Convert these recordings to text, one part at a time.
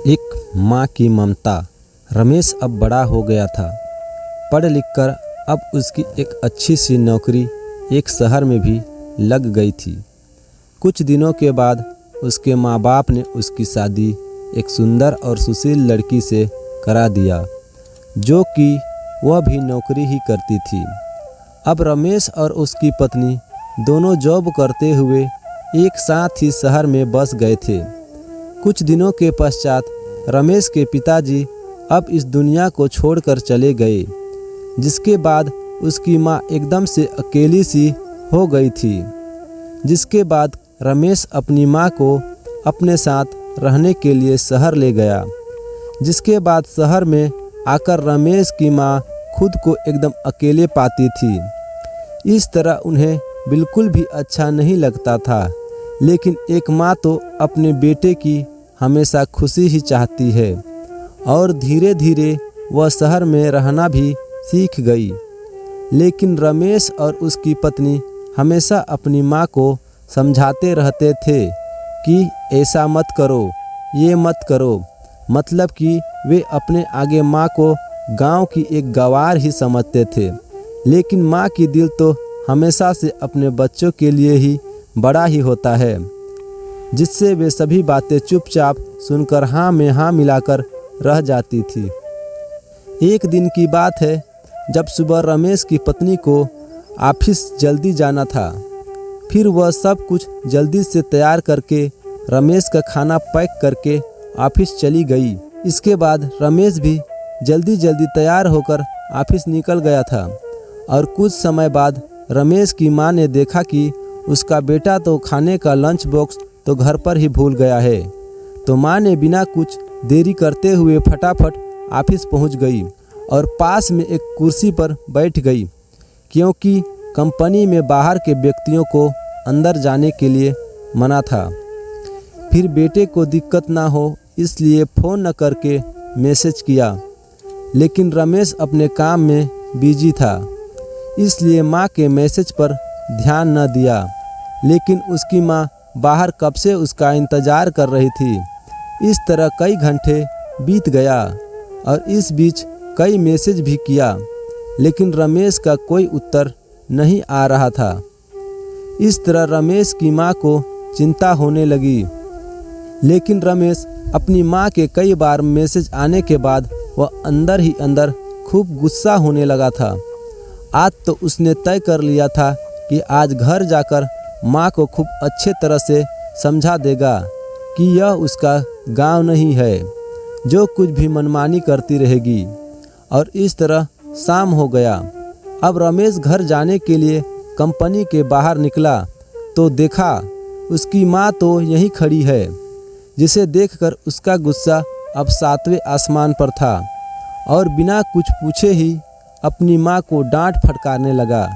एक माँ की ममता। रमेश अब बड़ा हो गया था। पढ़ लिख कर अब उसकी एक अच्छी सी नौकरी एक शहर में भी लग गई थी। कुछ दिनों के बाद उसके माँ बाप ने उसकी शादी एक सुंदर और सुशील लड़की से करा दिया, जो कि वह भी नौकरी ही करती थी। अब रमेश और उसकी पत्नी दोनों जॉब करते हुए एक साथ ही शहर में बस गए थे। कुछ दिनों के पश्चात रमेश के पिताजी अब इस दुनिया को छोड़कर चले गए, जिसके बाद उसकी माँ एकदम से अकेली सी हो गई थी। जिसके बाद रमेश अपनी माँ को अपने साथ रहने के लिए शहर ले गया। जिसके बाद शहर में आकर रमेश की माँ खुद को एकदम अकेले पाती थी। इस तरह उन्हें बिल्कुल भी अच्छा नहीं लगता था, लेकिन एक माँ तो अपने बेटे की हमेशा खुशी ही चाहती है और धीरे धीरे वह शहर में रहना भी सीख गई। लेकिन रमेश और उसकी पत्नी हमेशा अपनी माँ को समझाते रहते थे कि ऐसा मत करो, ये मत करो। मतलब कि वे अपने आगे माँ को गांव की एक गंवार ही समझते थे, लेकिन माँ की दिल तो हमेशा से अपने बच्चों के लिए ही बड़ा ही होता है, जिससे वे सभी बातें चुपचाप सुनकर हाँ में हाँ मिलाकर रह जाती थी। एक दिन की बात है, जब सुबह रमेश की पत्नी को ऑफिस जल्दी जाना था। फिर वह सब कुछ जल्दी से तैयार करके रमेश का खाना पैक करके ऑफिस चली गई। इसके बाद रमेश भी जल्दी जल्दी तैयार होकर ऑफिस निकल गया था और कुछ समय बाद रमेश की माँ ने देखा कि उसका बेटा तो खाने का लंच बॉक्स तो घर पर ही भूल गया है। तो माँ ने बिना कुछ देरी करते हुए फटाफट ऑफिस पहुँच गई और पास में एक कुर्सी पर बैठ गई, क्योंकि कंपनी में बाहर के व्यक्तियों को अंदर जाने के लिए मना था। फिर बेटे को दिक्कत ना हो इसलिए फ़ोन न करके मैसेज किया, लेकिन रमेश अपने काम में बिजी था, इसलिए माँ के मैसेज पर ध्यान न दिया। लेकिन उसकी माँ बाहर कब से उसका इंतज़ार कर रही थी। इस तरह कई घंटे बीत गया और इस बीच कई मैसेज भी किया, लेकिन रमेश का कोई उत्तर नहीं आ रहा था। इस तरह रमेश की माँ को चिंता होने लगी। लेकिन रमेश अपनी माँ के कई बार मैसेज आने के बाद वह अंदर ही अंदर खूब गुस्सा होने लगा था। आज तो उसने तय कर लिया था कि आज घर जाकर माँ को खूब अच्छे तरह से समझा देगा कि यह उसका गांव नहीं है, जो कुछ भी मनमानी करती रहेगी। और इस तरह शाम हो गया। अब रमेश घर जाने के लिए कंपनी के बाहर निकला तो देखा उसकी माँ तो यहीं खड़ी है, जिसे देखकर उसका गुस्सा अब 7वें आसमान पर था और बिना कुछ पूछे ही अपनी माँ को डांट फटकारने लगा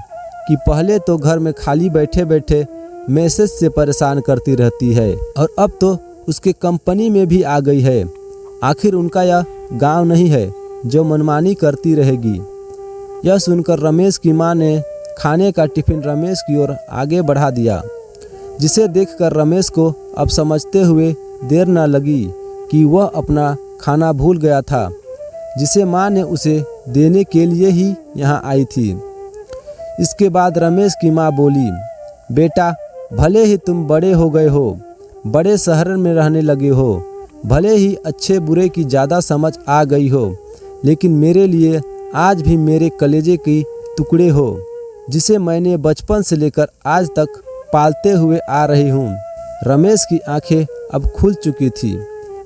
कि पहले तो घर में खाली बैठे बैठे मैसेज से परेशान करती रहती है और अब तो उसके कंपनी में भी आ गई है। आखिर उनका यह गांव नहीं है जो मनमानी करती रहेगी। यह सुनकर रमेश की माँ ने खाने का टिफ़िन रमेश की ओर आगे बढ़ा दिया, जिसे देखकर रमेश को अब समझते हुए देर न लगी कि वह अपना खाना भूल गया था, जिसे माँ ने उसे देने के लिए ही यहाँ आई थी। इसके बाद रमेश की माँ बोली, बेटा भले ही तुम बड़े हो गए हो, बड़े शहर में रहने लगे हो, भले ही अच्छे बुरे की ज़्यादा समझ आ गई हो, लेकिन मेरे लिए आज भी मेरे कलेजे की टुकड़े हो, जिसे मैंने बचपन से लेकर आज तक पालते हुए आ रही हूँ। रमेश की आंखें अब खुल चुकी थी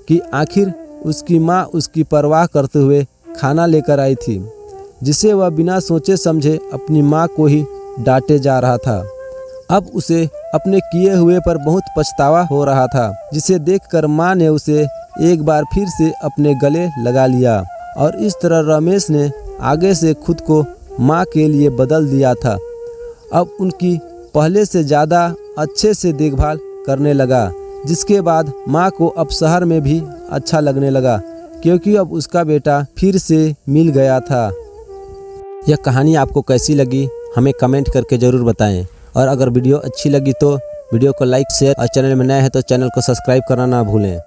कि आखिर उसकी माँ उसकी परवाह करते हुए खाना लेकर आई थी, जिसे वह बिना सोचे समझे अपनी माँ को ही डांटे जा रहा था। अब उसे अपने किए हुए पर बहुत पछतावा हो रहा था, जिसे देखकर माँ ने उसे एक बार फिर से अपने गले लगा लिया और इस तरह रमेश ने आगे से खुद को माँ के लिए बदल दिया था। अब उनकी पहले से ज़्यादा अच्छे से देखभाल करने लगा, जिसके बाद माँ को अब शहर में भी अच्छा लगने लगा, क्योंकि अब उसका बेटा फिर से मिल गया था। यह कहानी आपको कैसी लगी हमें कमेंट करके ज़रूर बताएं, और अगर वीडियो अच्छी लगी तो वीडियो को लाइक शेयर और चैनल में नए हैं तो चैनल को सब्सक्राइब करना ना भूलें।